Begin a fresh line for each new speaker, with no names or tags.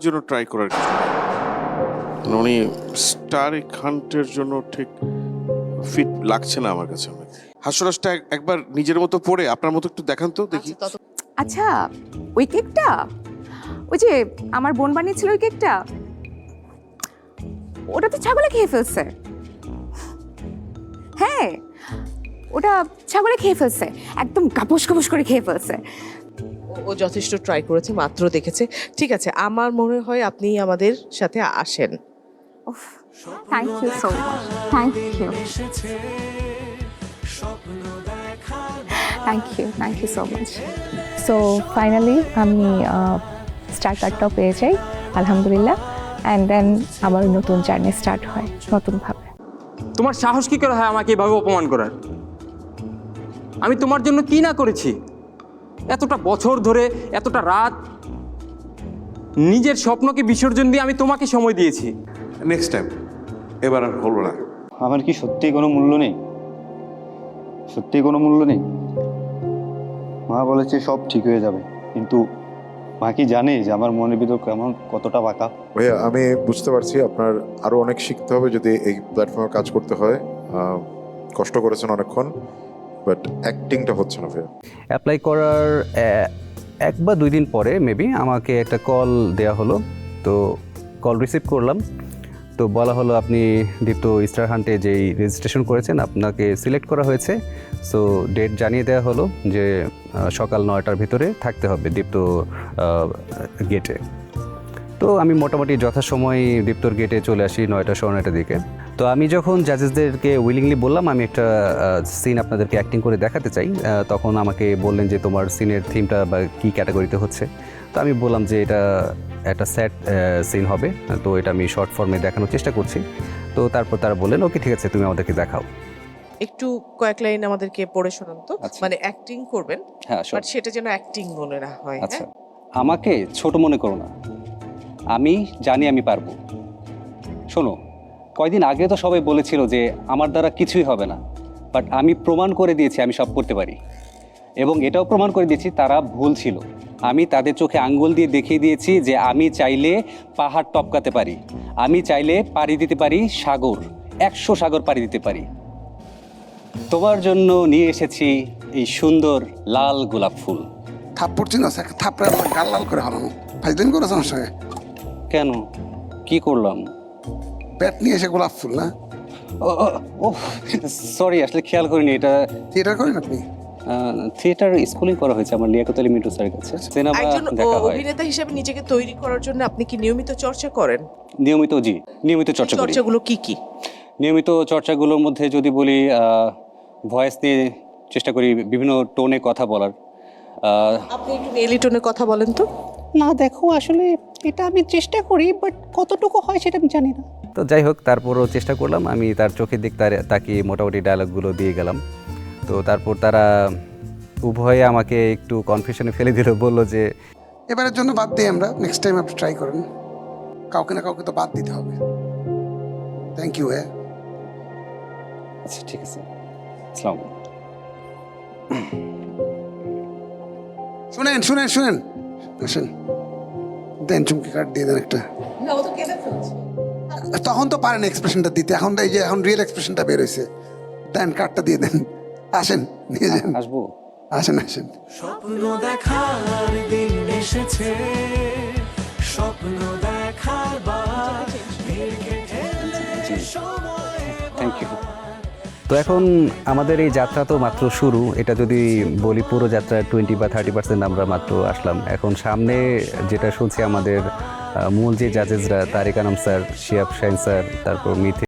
জন্য ট্রাই করার কিছু নেই। উনি স্টার হান্টের জন্য ঠিক ফিট লাগছে না আমার কাছে। হাস্যরসটা একবার নিজের মতো পড়ে আপনার মতো একটু দেখান তো দেখি।
আচ্ছা, ওই কেকটা, ওই যে আমার বোন বানিয়েছিল ওই কেকটা, ওটা তো ছাগলে খেয়ে ফেলছে। হ্যাঁ, ওটা ছাগলে খেয়ে ফেলছে, একদম গাপস গাপস করে খেয়ে ফেলছে।
ও যথেষ্ট ট্রাই করেছে, মাত্র দেখেছে। ঠিক আছে, আমার মনে হয় আপনি আমাদের সাথে আসেন।
Thank you so much, thank you, thank you so much. So finally আমি স্টার কার্ডটাও পেয়ে যাই আলহামদুলিল্লাহ, অ্যান্ড দেন আমার নতুন জার্নি স্টার্ট হয় নতুনভাবে।
তোমার সাহস কি করে হয় আমাকে এভাবে অপমান করার? আমি তোমার জন্য কি না করেছি? এতটা বছর ধরে, এতটা রাত, নিজের স্বপ্নকে বিসর্জন দিয়ে আমি তোমাকে সময় দিয়েছি।
নেক্সট টাইম, এবার আর হলো না।
আমার কি সত্যি কোনো মূল্য নেই? সত্যি কোনো মূল্য নেই? মা বলেছে সব ঠিক হয়ে যাবে, কিন্তু মা কি জানে যে আমার মনের ভিতর কেমন, কতটা বাঁকা?
ভাইয়া আমি বুঝতে পারছি আপনার আরো অনেক শিখতে হবে যদি এই প্ল্যাটফর্মে কাজ করতে হয়। কষ্ট করেছেন অনেকক্ষণ, বাট অ্যাক্টিংটা হচ্ছে না ভাইয়া।
অ্যাপ্লাই করার 1 বা 2 দিন পরে মেবি আমাকে একটা কল দেওয়া হলো। তো কল রিসিভ করলাম, তো বলা হলো আপনি দীপ্ত স্টার হান্টে যেই রেজিস্ট্রেশন করেছেন আপনাকে সিলেক্ট করা হয়েছে। সো ডেট জানিয়ে দেওয়া হলো যে সকাল 9টার ভিতরে থাকতে হবে দীপ্ত গেটে। তো আমি মোটামুটি যথাসময় দীপ্তর গেটে চলে আসি 9টা 9:15 দিকে। তো আমি যখন জাজেসদেরকে উইলিংলি বললাম আমি একটা সিন আপনাদেরকে অ্যাক্টিং করে দেখাতে চাই, তখন আমাকে বললেন যে তোমার সিনের থিমটা বা কী ক্যাটাগরিতে হচ্ছে। তো আমি বললাম যে এটা একটা স্যাড সিন হবে, তো এটা আমি শর্ট ফর্মে দেখানোর চেষ্টা করছি। তো তারপর তারা বললেন ওকে ঠিক আছে তুমি আমাদেরকে দেখাও।
একটু কয়েক লাইন আমাদেরকে পড়ে শোনান তো।
আচ্ছা।
মানে অ্যাক্টিং করবেন,
হ্যাঁ
বাট সেটা যেন অ্যাক্টিং মনে না হয়।
আচ্ছা, আমাকে ছোট মনে করো না, আমি জানি আমি পারবো। শোনো, কয়দিন আগে তো সবাই বলেছিল যে আমার দ্বারা কিছুই হবে না, বাট আমি প্রমাণ করে দিয়েছি আমি সব করতে পারি, এবং এটাও প্রমাণ করে দিয়েছি তারা ভুল ছিল। আমি তাদের চোখে আঙ্গুল দিয়ে দেখিয়ে দিয়েছি যে আমি চাইলে পাহাড় টপকাতে পারি, আমি চাইলে পাড়ি দিতে পারি সাগর, 100 সাগর পাড়ি দিতে পারি। তোমার জন্য নিয়ে এসেছি এই সুন্দর লাল গোলাপ ফুল।
থাপ্পড় চিনো, থাপ্পড়ে গাল লাল করে হারানো ফাইজদিন করেছে আমার সঙ্গে।
কেন, কি করলাম?
ব্যাট নিয়ে এসে গোলাপ ফুল না,
ও সরি, আসলে খেয়াল করিনি। এটা
থিয়েটার করেন আপনি?
থিয়েটার স্কুলিং করা হয়েছে আমার লিয়াকত আলী মিন্টু স্যারের কাছে। সিনেমা
একজন
দেখা হয়
অভিনেতা হিসেবে নিজেকে তৈরি করার জন্য আপনি কি নিয়মিত চর্চা করেন?
নিয়মিত। জি, নিয়মিত চর্চা করি।
চর্চাগুলো কি কি?
নিয়মিত চর্চাগুলোর মধ্যে যদি বলি, ভয়েস নিয়ে চেষ্টা করি বিভিন্ন টোনে কথা বলার।
আপনি একটু নেলি টোনে কথা বলেন তো।
না দেখো, আসলে এটা আমি চেষ্টা করি, বাট কতটুকু হয় সেটা আমি জানি না।
তো যাই হোক, তারপরও চেষ্টা করলাম। আমি তার চোখের দিক তাকিয়ে মোটামুটি ডায়লগগুলো দিয়ে গেলাম। তো তারপর তারা উভয়ে আমাকে একটু কনফিউশনে ফেলে দিল, বললো যে
এবারের জন্য বাদ দিই আমরা, নেক্সট টাইম আপনি ট্রাই করেন। কাউকে না কাউকে তো বাদ দিতে হবে। Thank you. হ্যাঁ,
আচ্ছা ঠিক আছে, আসসালামু আলাইকুম।
শুনেন শুনেন শুনেন, আসেন, দেন চুমকি কার্ড দিয়ে দেন একটা। তখন তো পারেন এক্সপ্রেশনটা দিতে, এখন এই যে এখন রিয়েল এক্সপ্রেশনটা বের হয়েছে, দেন কার্ডটা দিয়ে দেন। আসেন, নিয়ে যান,
আসবো।
আসেন আসেন।
স্বপ্ন দেখার দিন এসেছে, স্বপ্ন দেখার বার
থ্যাংক ইউ। তো এখন আমাদের এই যাত্রা তো মাত্র শুরু। এটা যদি বলি পুরো যাত্রা 20 বা 30% আমরা মাত্র আসলাম। এখন সামনে যেটা শুনছি আমাদের মূল যে জাজেসরা, তারেক আনাম স্যার, শিয়াব শাহিন স্যার, তারপর মিথি